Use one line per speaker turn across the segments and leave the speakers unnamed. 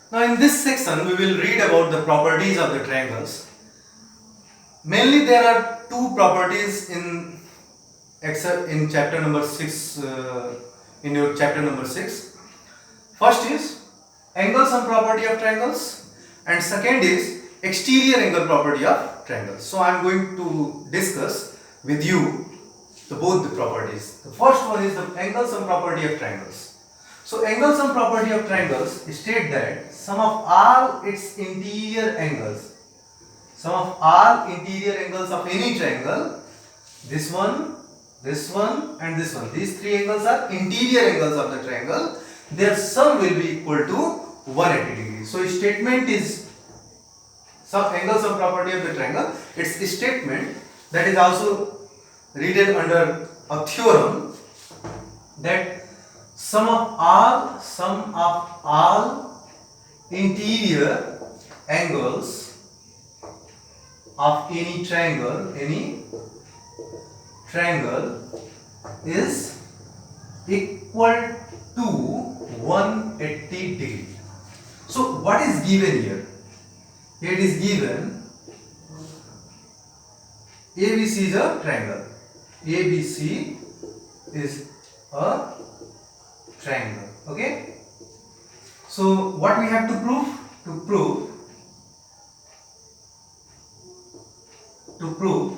Now in this section we will read about the properties of the triangles. Mainly there are two properties in chapter number 6, in your chapter number 6. First is angle sum property of triangles and second is exterior angle property of triangles. So I am going to discuss with you both the properties. The first one is the angle sum property of triangles. So angle sum property of triangles state that sum of all its interior angles, sum of all interior angles of any triangle, this one and this one, these three angles are interior angles of the triangle, their sum will be equal to 180 degrees. So statement is some angle sum property of the triangle. It's a statement that is also written under a theorem that sum of all interior angles of any triangle is equal to 180 degree. So what is given here? Here it is given ABC is a triangle. ABC is a triangle. Okay. So what we have to prove? To prove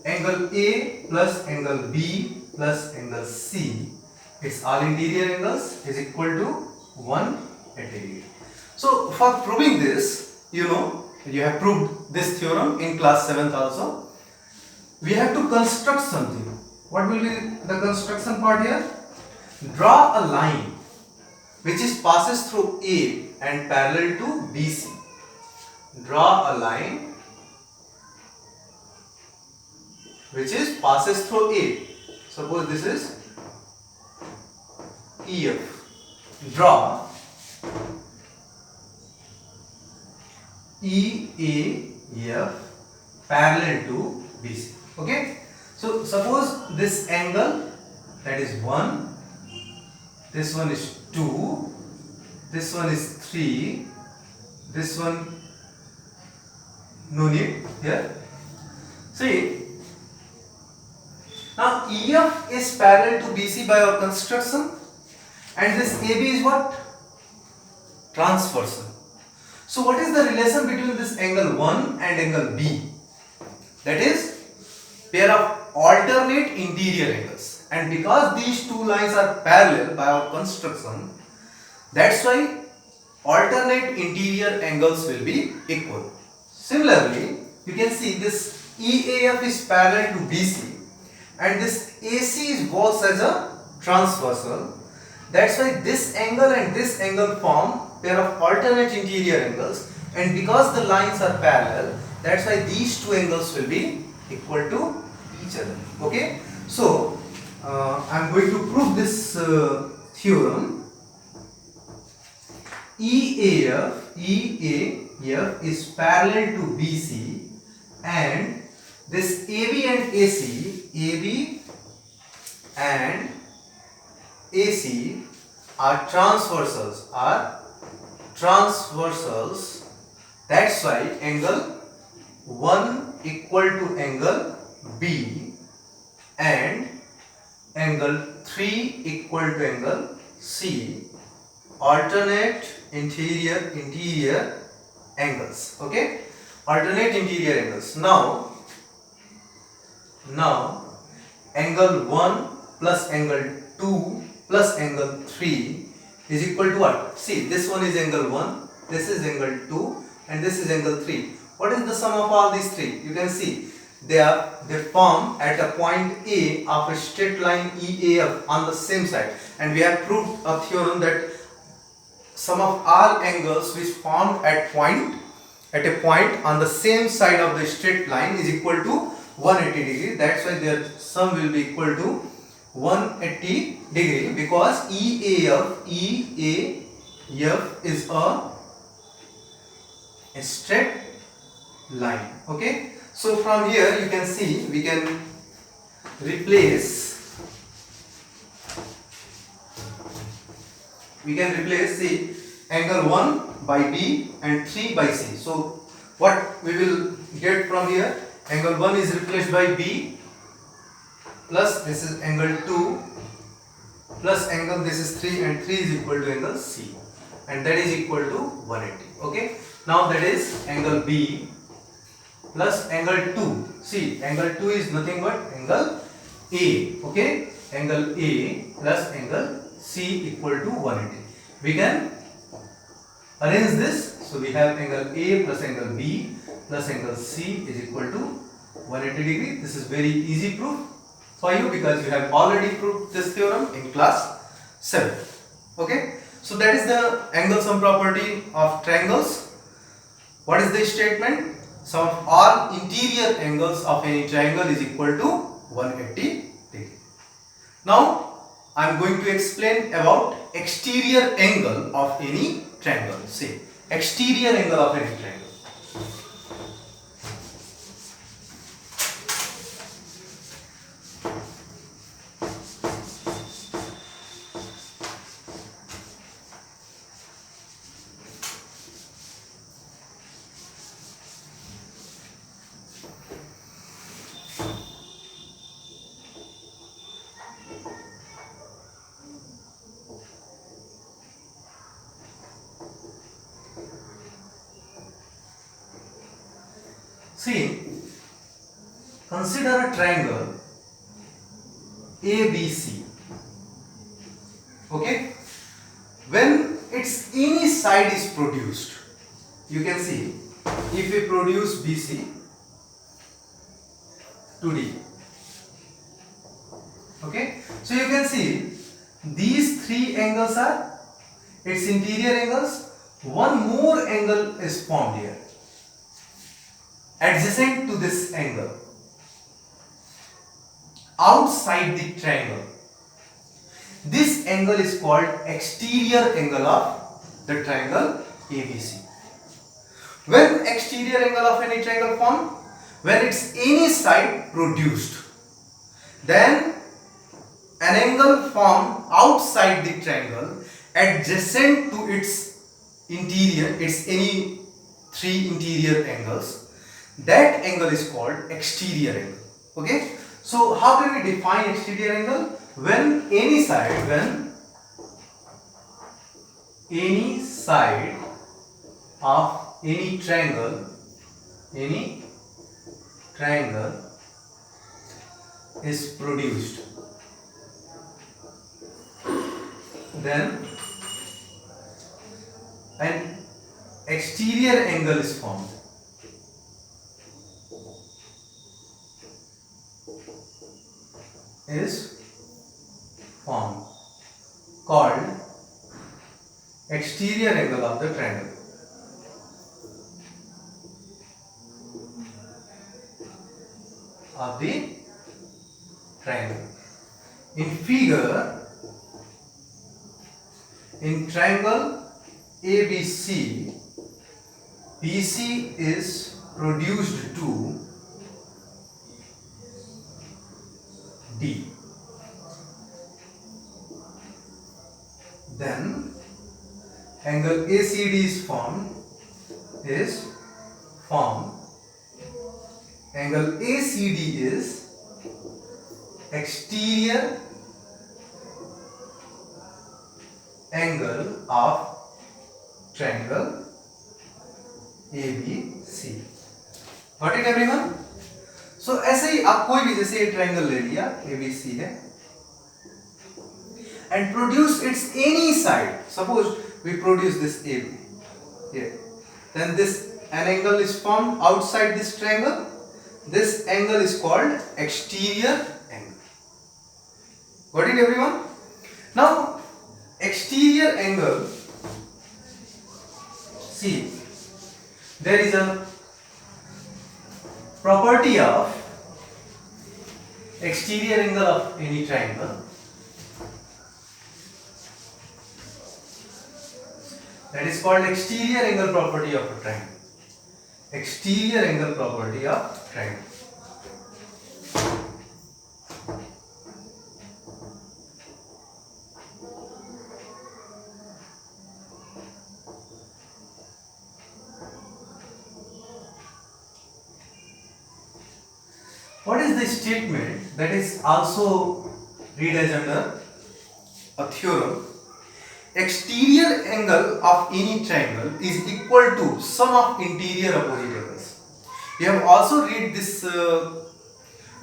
angle A plus angle B plus angle C, its all interior angles is equal to 180 degree. So for proving this, you have proved this theorem in class 7th also. We have to construct something. What will be the construction part here? Draw a line which passes through A and parallel to BC. Draw a line which passes through A. Suppose this is EF. Draw EAF parallel to BC. Okay. So suppose this angle, that is 1, this one is 2, this one is 3, this one no need here. See, now EF is parallel to BC by our construction and this AB is what? Transversal. So what is the relation between this angle 1 and angle B? That is pair of alternate interior angles, and because these two lines are parallel by our construction, that's why alternate interior angles will be equal. Similarly, you can see this EAF is parallel to BC and this AC works as a transversal. That's why this angle and this angle form pair of alternate interior angles, and because the lines are parallel, that's why these two angles will be equal to each other. Okay. So I am going to prove this theorem. EAF is parallel to BC and this AB and AC are transversals. That's why angle 1 equal to angle B and angle 3 equal to angle C, alternate interior angles. Okay, alternate interior angles. Now angle 1 plus angle 2 plus angle 3 is equal to what? See, this one is angle 1, this is angle 2 and this is angle 3. What is the sum of all these three? You can see they form at a point A of a straight line EAF on the same side, and we have proved a theorem that sum of all angles which formed at a point on the same side of the straight line is equal to 180 degree. That's why their sum will be equal to 180 degree, because EAF is a straight line. Okay, so from here you can see we can replace see angle 1 by B and 3 by C. So what we will get from here, angle 1 is replaced by B plus this is angle 2 plus angle this is 3 and 3 is equal to angle C, and that is equal to 180. Okay, now that is angle B plus angle 2. See, angle 2 is nothing but angle A. Okay, angle A plus angle C equal to 180. We can arrange this. So we have angle A plus angle B plus angle C is equal to 180 degree. This is very easy proof for you because you have already proved this theorem in class 7. Okay, so that is the angle sum property of triangles. What is the statement? Sum of all interior angles of any triangle is equal to 180 degree. Now I am going to explain about exterior angle of any triangle. Say exterior angle of any triangle. See, consider a triangle ABC. Okay, when its any side is produced, you can see if we produce BC 2D. Okay, so you can see these three angles are its interior angles. One more angle is formed here adjacent to this angle outside the triangle. This angle is called exterior angle of the triangle ABC. When exterior angle of any triangle formed, when its any side produced, then an angle formed outside the triangle adjacent to its interior, its any three interior angles, that angle is called exterior angle. Okay, so how can we define exterior angle? When any side of any triangle is produced, then an exterior angle is formed. Called exterior angle of the triangle. In figure, in triangle ABC, BC is produced to D. Then angle ACD is formed. Angle ACD is exterior angle of triangle ABC. Got it everyone? So ऐसे ही आप कोई भी जैसे ये triangle ले लिया ABC है and produce its any side. Suppose we produce this AB here, then this an angle is formed outside this triangle. This angle is called exterior angle. Got it everyone? Now exterior angle, see, there is a property of exterior angle of any triangle, that is called exterior angle property of a triangle. Exterior angle property of triangle. What is the statement that is also read as under a theorem? Exterior angle of any triangle is equal to sum of interior opposite angles. We have also read this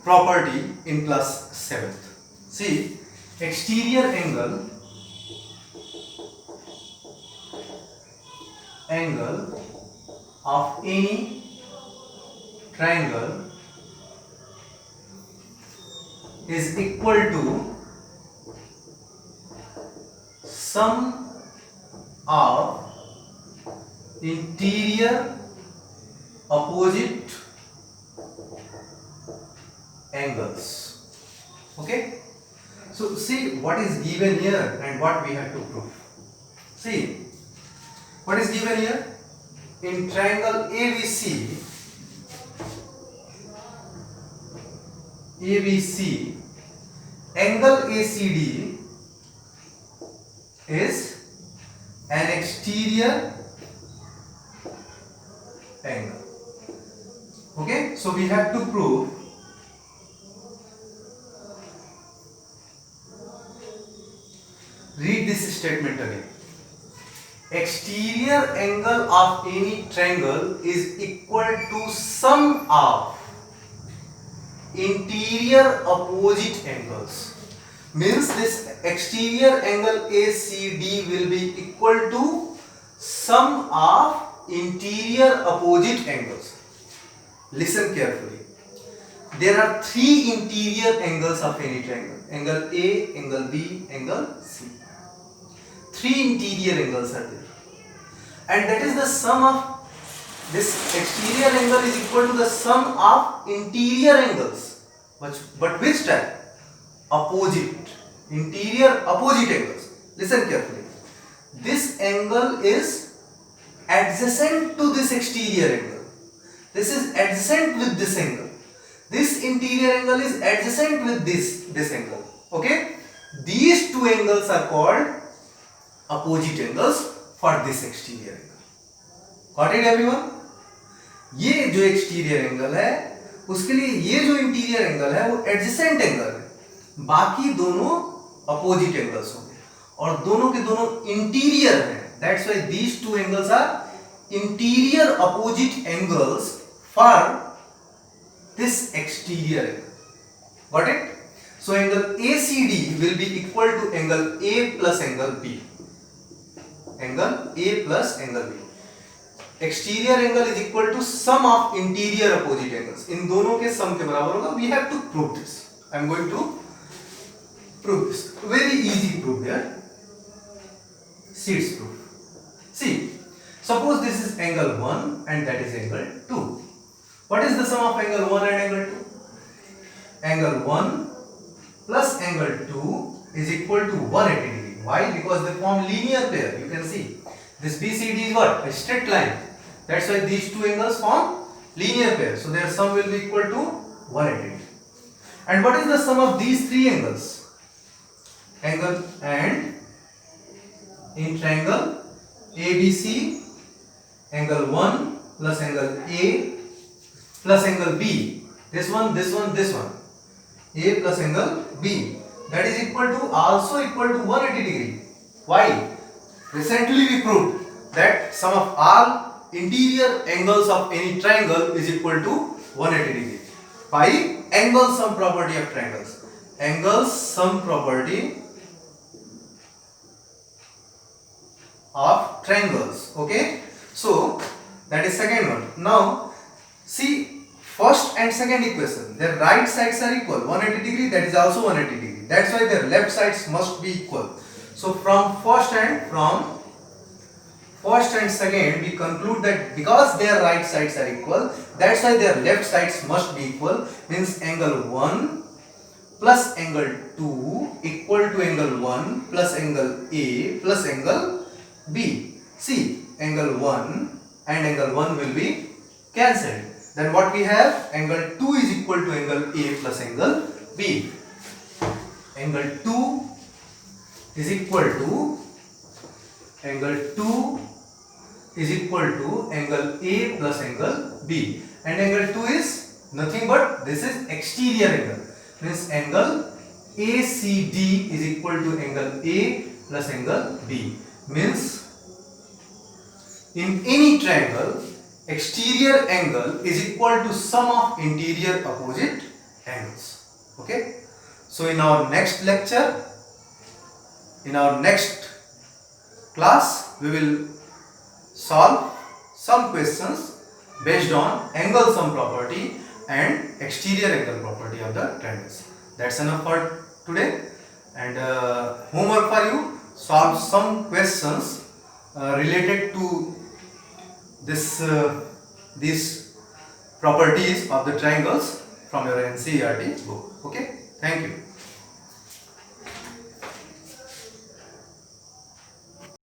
property in class 7th. See, exterior angle of any triangle is equal to sum of interior opposite angles. Okay, so see what is given here and what we have to prove. See what is given here. In triangle ABC, angle ACD is an exterior angle. Okay, so we have to prove read this statement again. Exterior angle of any triangle is equal to sum of interior opposite angles. Means this exterior angle ACD will be equal to sum of interior opposite angles. Listen carefully. There are three interior angles of any triangle. Angle A, angle B, angle C. Three interior angles are there. And that is the sum of this exterior angle is equal to the sum of interior angles. But which type? Opposite. Interior opposite angles. Listen carefully. This angle is adjacent to this exterior angle. This is adjacent with this angle. This interior angle is adjacent with this angle. Okay? These two angles are called opposite angles for this exterior angle. Got it everyone? ये जो exterior angle है उसके लिए ये जो interior angle है वो adjacent angle है. बाकी दोनों opposite angles होंगे और दोनों के दोनों interior हैं. That's why these two angles are interior opposite angles for this exterior angle. Got it? So angle ACD will be equal to angle A plus angle B. Angle A plus angle B. Exterior angle is equal to sum of interior opposite angles. इन दोनों के sum के बराबर होगा. We have to prove this. I am going to prove this. Very easy proof there. Seeds proof. See, suppose this is angle 1 and that is angle 2. What is the sum of angle 1 and angle 2? Angle 1 plus angle 2 is equal to 180 degree. Why? Because they form linear pair. You can see this BCD is what? A straight line. That's why these two angles form linear pair. So their sum will be equal to 180 degree. And what is the sum of these three angles? Angle and in triangle ABC, angle 1 plus angle A plus angle B. This one, this one, this one. A plus angle B. That is equal to also equal to 180 degree. Why? Recently we proved that sum of all interior angles of any triangle is equal to 180 degree by angle sum property of triangles. Angle sum property of triangles. Okay, so that is second one. Now see first and second equation, their right sides are equal. 180 degree, that is also 180 degree. That's why their left sides must be equal. So from first and second we conclude that because their right sides are equal, that's why their left sides must be equal. Means angle 1 plus angle 2 equal to angle 1 plus angle A plus angle B. See, angle 1 and angle 1 will be cancelled. Then what we have? Angle 2 is equal to angle A plus angle B. Angle 2 is equal to angle 2 is equal to angle A plus angle B. And angle 2 is Nothing but this is exterior angle. Means angle ACD is equal to angle A plus angle B. Means in any triangle, exterior angle is equal to sum of interior opposite angles. Okay. So in our next lecture, in our next class, we will solve some questions based on angle sum property and exterior angle property of the triangles. That's enough for today. And homework for you: solve some questions related to these properties of the triangles from your NCERT book. Okay. Thank you.